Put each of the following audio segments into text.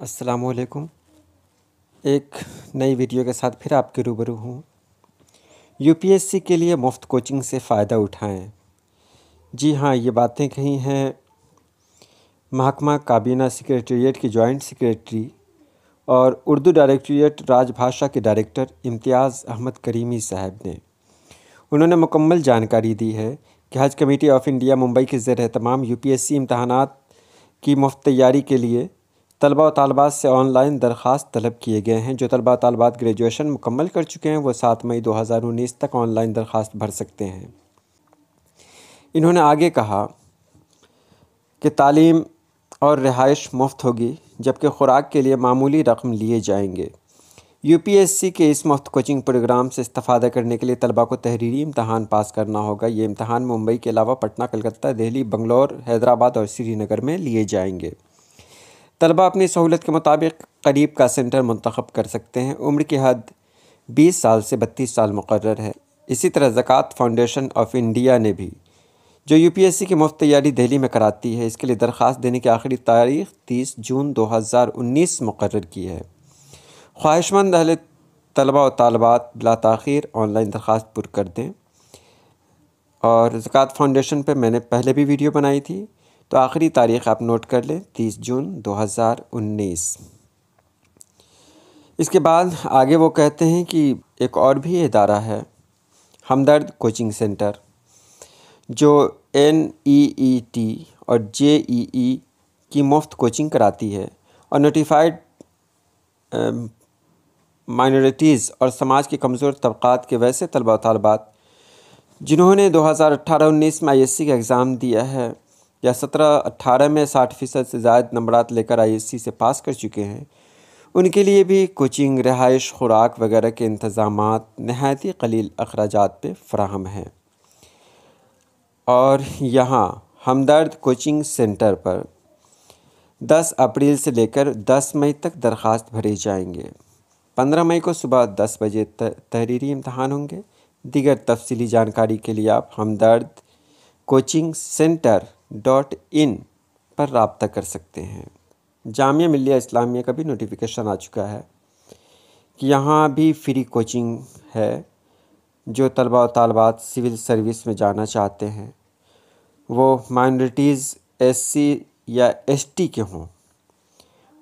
السلام علیکم۔ ایک نئی ویڈیو کے ساتھ پھر آپ کے روبرو ہوں۔ یو پی ایس سی کے لیے مفت کوچنگ سے فائدہ اٹھائیں۔ جی ہاں، یہ باتیں کہی ہیں محکمہ کابینہ سیکریٹریٹ کی جوائنٹ سیکریٹری اور اردو ڈائریکٹوریٹ راج بھاشا کے ڈائریکٹر امتیاز احمد کریمی صاحب نے۔ انہوں نے مکمل جانکاری دی ہے کہ حج کمیٹی آف انڈیا ممبئی کے زیر اہتمام یو پی ایس سی امتحانات کی مفت تیاری کے لیے طلباء و طالبات سے آن لائن درخواست طلب کیے گئے ہیں۔ جو طلباء و طالبات گریجویشن مکمل کر چکے ہیں وہ 7 مئی 2019 تک آن لائن درخواست بھر سکتے ہیں۔ انہوں نے آگے کہا کہ تعلیم اور رہائش مفت ہوگی، جبکہ خوراک کے لیے معمولی رقم لیے جائیں گے۔ یو پی ایس سی کے اس مفت کوچنگ پروگرام سے استفادہ کرنے کے لیے طلباء کو تحریری امتحان پاس کرنا ہوگا۔ یہ امتحان ممبئی کے علاوہ پٹنہ، کلکتہ، دہلی، بنگلور، حیدرآباد اور سری نگر میں لیے جائیں گے۔ طلباء اپنی سہولت کے مطابق قریب کا سینٹر منتخب کر سکتے ہیں۔ عمر کی حد 20 سال سے 32 سال مقرر ہے۔ اسی طرح زکوٰۃ فاؤنڈیشن آف انڈیا نے بھی، جو یو پی ایس سی کی مفت تیاری دہلی میں کراتی ہے، اس کے لیے درخواست دینے کی آخری تاریخ 30 جون 2019 مقرر کی ہے۔ خواہش مند اہل طلباء و طالبات بلا تاخیر آن لائن درخواست پر کر دیں۔ اور زکوٰۃ فاؤنڈیشن پہ میں نے پہلے بھی ویڈیو بنائی تھی، تو آخری تاریخ آپ نوٹ کر لیں، 30 جون 2019۔ اس کے بعد آگے وہ کہتے ہیں کہ ایک اور بھی ادارہ ہے، ہمدرد کوچنگ سینٹر، جو NEET اور JEE کی مفت کوچنگ کراتی ہے اور نوٹیفائڈ مائنورٹیز اور سماج کے کمزور طبقات کے ویسے طلباء و طالبات جنہوں نے 2018-19 میں ISC کا ایگزام دیا ہے یا 17-18 میں 60% سے زائد نمبرات لے کر ISC سے پاس کر چکے ہیں، ان کے لیے بھی کوچنگ، رہائش، خوراک وغیرہ کے انتظامات نہایت ہی قلیل اخراجات پہ فراہم ہیں۔ اور یہاں ہمدرد کوچنگ سینٹر پر 10 اپریل سے لے کر 10 مئی تک درخواست بھرے جائیں گے۔ 15 مئی کو صبح 10 بجے تحریری امتحان ہوں گے۔ دیگر تفصیلی جانکاری کے لیے آپ ہمدرد کوچنگ سینٹر.in پر رابطہ کر سکتے ہیں۔ جامعہ ملیہ اسلامیہ کا بھی نوٹیفیکیشن آ چکا ہے کہ یہاں بھی فری کوچنگ ہے۔ جو طلباء و طالبات سول سروس میں جانا چاہتے ہیں، وہ مائنورٹیز، SC یا ST کے ہوں،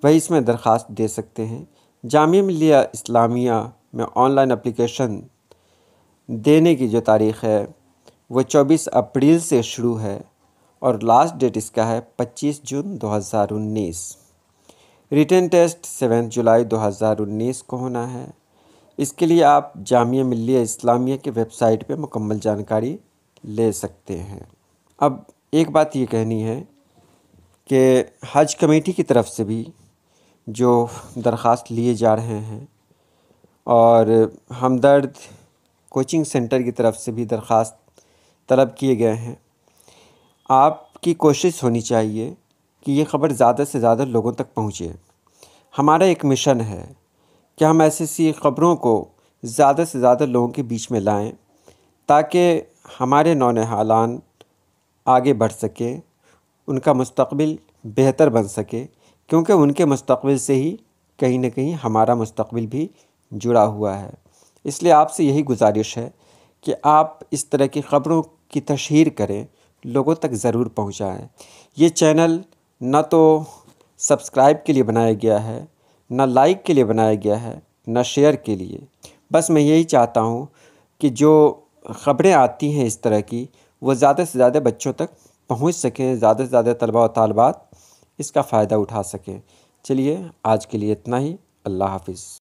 وہی اس میں درخواست دے سکتے ہیں۔ جامعہ ملیہ اسلامیہ میں آن لائن اپلیکیشن دینے کی جو تاریخ ہے وہ 24 اپریل سے شروع ہے اور لاسٹ ڈیٹ اس کا ہے 25 جون 2019۔ ریٹن ٹیسٹ 7 جولائی 2019 کو ہونا ہے۔ اس کے لیے آپ جامعہ ملیہ اسلامیہ کے ویب سائٹ پہ مکمل جانکاری لے سکتے ہیں۔ اب ایک بات یہ کہنی ہے کہ حج کمیٹی کی طرف سے بھی جو درخواست لیے جا رہے ہیں اور ہمدرد کوچنگ سینٹر کی طرف سے بھی درخواست طلب کیے گئے ہیں، آپ کی کوشش ہونی چاہیے کہ یہ خبر زیادہ سے زیادہ لوگوں تک پہنچے۔ ہمارا ایک مشن ہے کہ ہم ایسی خبروں کو زیادہ سے زیادہ لوگوں کے بیچ میں لائیں تاکہ ہمارے نونہالان آگے بڑھ سکیں، ان کا مستقبل بہتر بن سکے، کیونکہ ان کے مستقبل سے ہی کہیں نہ کہیں ہمارا مستقبل بھی جڑا ہوا ہے۔ اس لیے آپ سے یہی گزارش ہے کہ آپ اس طرح کی خبروں کی تشہیر کریں، لوگوں تک ضرور پہنچائیں۔ یہ چینل نہ تو سبسکرائب کے لیے بنایا گیا ہے، نہ لائک کے لیے بنایا گیا ہے، نہ شیئر کے لیے۔ بس میں یہی چاہتا ہوں کہ جو خبریں آتی ہیں اس طرح کی، وہ زیادہ سے زیادہ بچوں تک پہنچ سکیں، زیادہ سے زیادہ طلباء و طالبات اس کا فائدہ اٹھا سکیں۔ چلیے، آج کے لیے اتنا ہی۔ اللہ حافظ۔